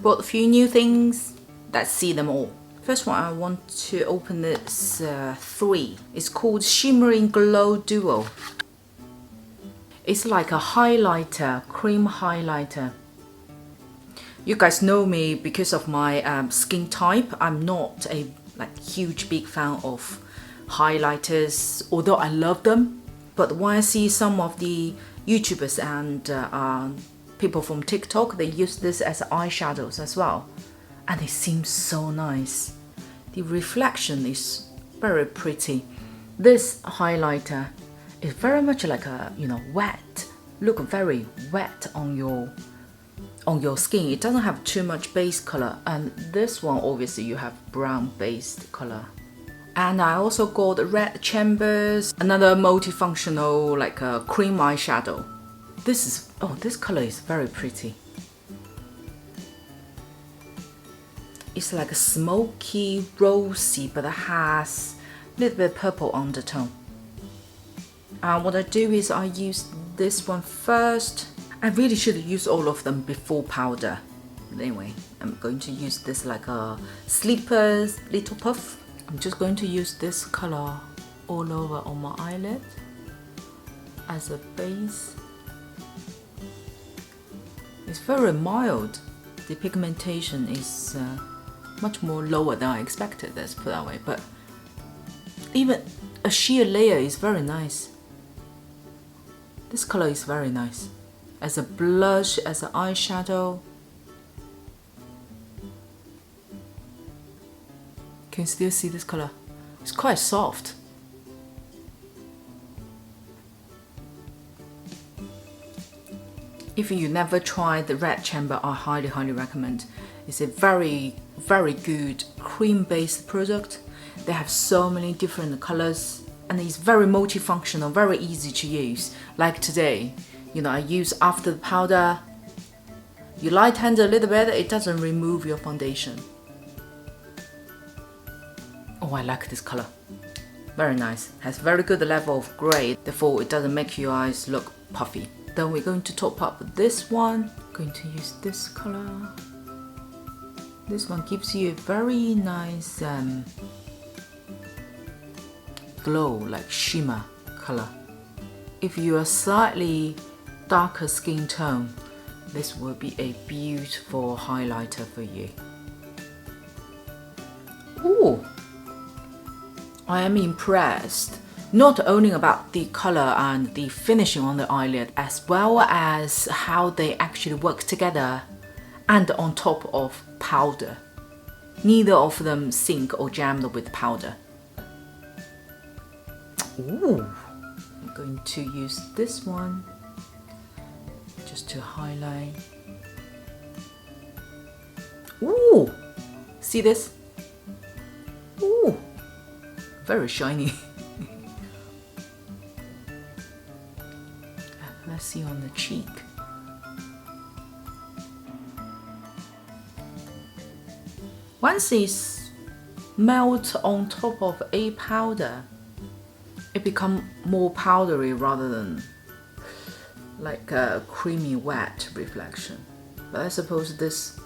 bought a few new things. Let's see them all. First one, I want to open this 3. It's called Shimmering Glow Duo. It's like a highlighter, cream highlighter. You guys know me because of my skin type. I'm not a huge big fan of highlighters, although I love them. But when I see some of the YouTubers and people from TikTok, they use this as eyeshadows as well. And it seems so nice. The reflection is very pretty. This highlighter is very much like a, wet. Look very wet on your skin. It doesn't have too much base color. And this one, obviously, you have brown based color. And I also got red chambers, another multifunctional like a cream eyeshadow. This color is very pretty. It's like a smoky, rosy, but it has a little bit of purple undertone. What I do is I use this one first. I really should use all of them before powder. But anyway, I'm going to use this like a sleeper's little puff. I'm just going to use this color all over on my eyelid as a base. It's very mild. The pigmentation is much more lower than I expected, let's put it that way, but even a sheer layer is very nice. This color is very nice. As a blush, as an eyeshadow. Can you still see this color? It's quite soft. If you never tried the red chamber, I highly recommend. It's a very good cream-based product. They have so many different colors and it's very multifunctional, very easy to use. Like today, I use after the powder. You light hand a little bit, it doesn't remove your foundation. Oh, I like this color. Very nice. Has very good level of gray, therefore it doesn't make your eyes look puffy. Then we're going to top up with this one. Going to use this color. This one gives you a very nice glow, like shimmer color. If you are slightly darker skin tone, this will be a beautiful highlighter for you. Ooh, I am impressed. Not only about the color and the finishing on the eyelid, as well as how they actually work together and on top of powder. Neither of them sink or jammed with powder. Ooh, I'm going to use this one just to highlight. Ooh, see this? Ooh, very shiny. Let's see on the cheek. Once it's melt on top of a powder, it becomes more powdery rather than like a creamy wet reflection. But I suppose this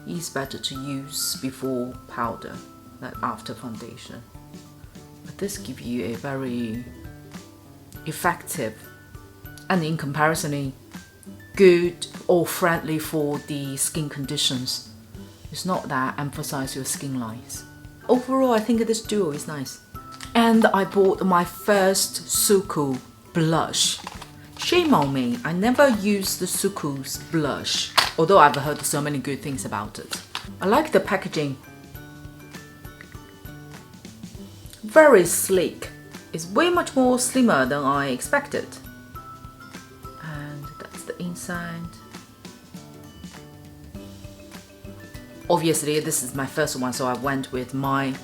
is better to use before powder, like after foundation. But this gives you a very effective and in comparison good or friendly for the skin conditions. It's not that emphasize your skin lines. Overall, I think this duo is nice. And I bought my first SUQQU blush. Shame on me, I never used the SUQQU's blush, although I've heard so many good things about it. I like the packaging. Very sleek. It's way much more slimmer than I expected. And that's the inside. Obviously, this is my first one, so I went with my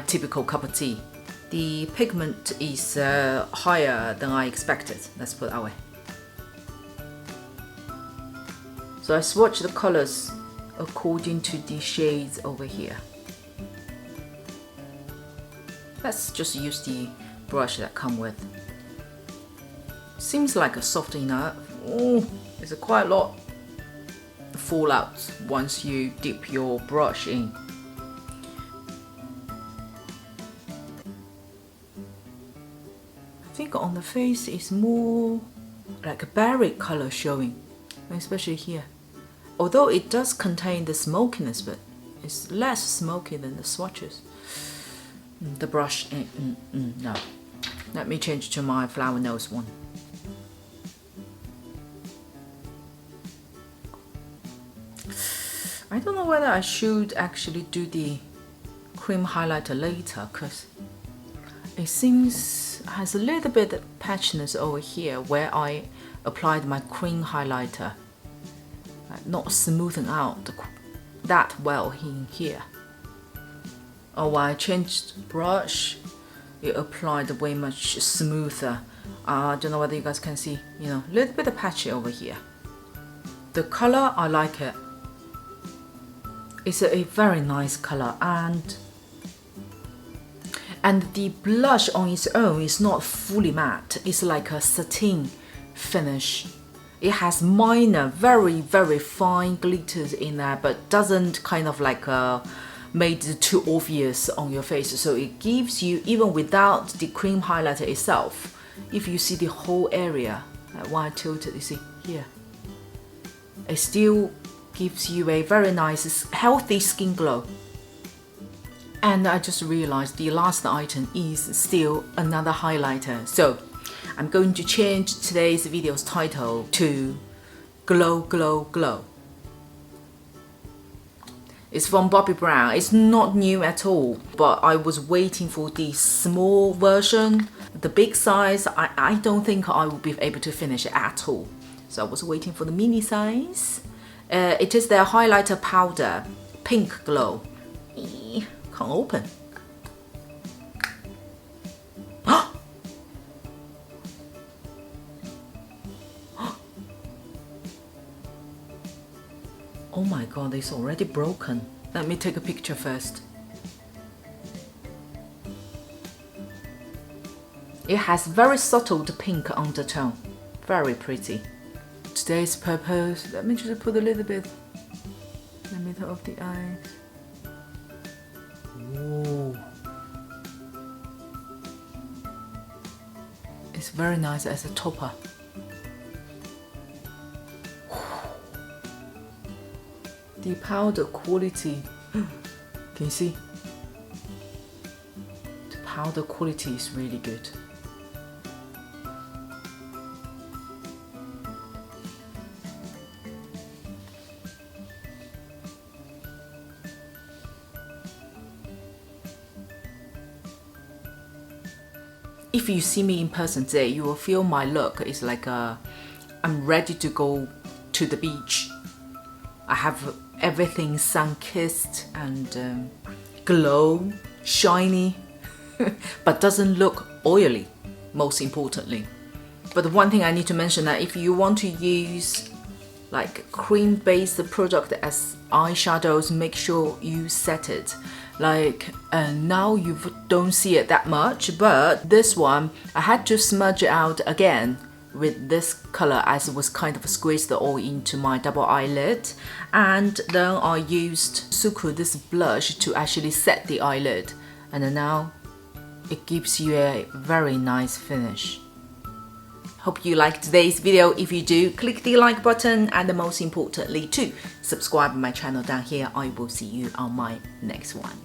typical cup of tea. The pigment is higher than I expected, let's put it that way. So I swatched the colors according to the shades over here. Let's just use the brush that come with. Seems like a soft enough. Oh, it's quite a lot fall out once you dip your brush in. I think on the face it's more like a berry color showing, especially here. Although it does contain the smokiness, but it's less smoky than the swatches. The brush, no. Let me change to my flower nose one. I don't know whether I should actually do the cream highlighter later, because it seems has a little bit of patchiness over here where I applied my cream highlighter. Not smoothing out that well in here. Oh, when I changed brush, it applied way much smoother. I don't know whether you guys can see, you know, a little bit of patchy over here. The color, I like it. It's a very nice color, and the blush on its own is not fully matte. It's like a satin finish. It has minor, very fine glitters in there, but doesn't kind of like made it too obvious on your face. So it gives you, even without the cream highlighter itself, if you see the whole area, like when I tilt it, you see here, it still gives you a very nice, healthy skin glow. And I just realized the last item is still another highlighter. So I'm going to change today's video's title to Glow, Glow, Glow. It's from Bobbi Brown. It's not new at all, but I was waiting for the small version. The big size, I don't think I will be able to finish it at all. So I was waiting for the mini size. It is their highlighter powder, Pink Glow. Can't open. Oh my god, it's already broken. Let me take a picture first. It has very subtle pink undertone. Very pretty. Today's purpose, let me just put a little bit in the middle of the eyes. Whoa. It's very nice as a topper. The powder quality, can you see? The powder quality is really good. If you see me in person today, you will feel my look is like I'm ready to go to the beach. I have everything sun-kissed and glow, shiny, but doesn't look oily, most importantly. But the one thing I need to mention that if you want to use like cream-based product as eyeshadows, make sure you set it. Like now you don't see it that much, but this one I had to smudge it out again with this color as it was kind of squeezed all into my double eyelid, and then I used SUQQU, this blush, to actually set the eyelid, and now it gives you a very nice finish. Hope you liked today's video. If you do, click the like button, and most importantly to subscribe to my channel down here. I will see you on my next one.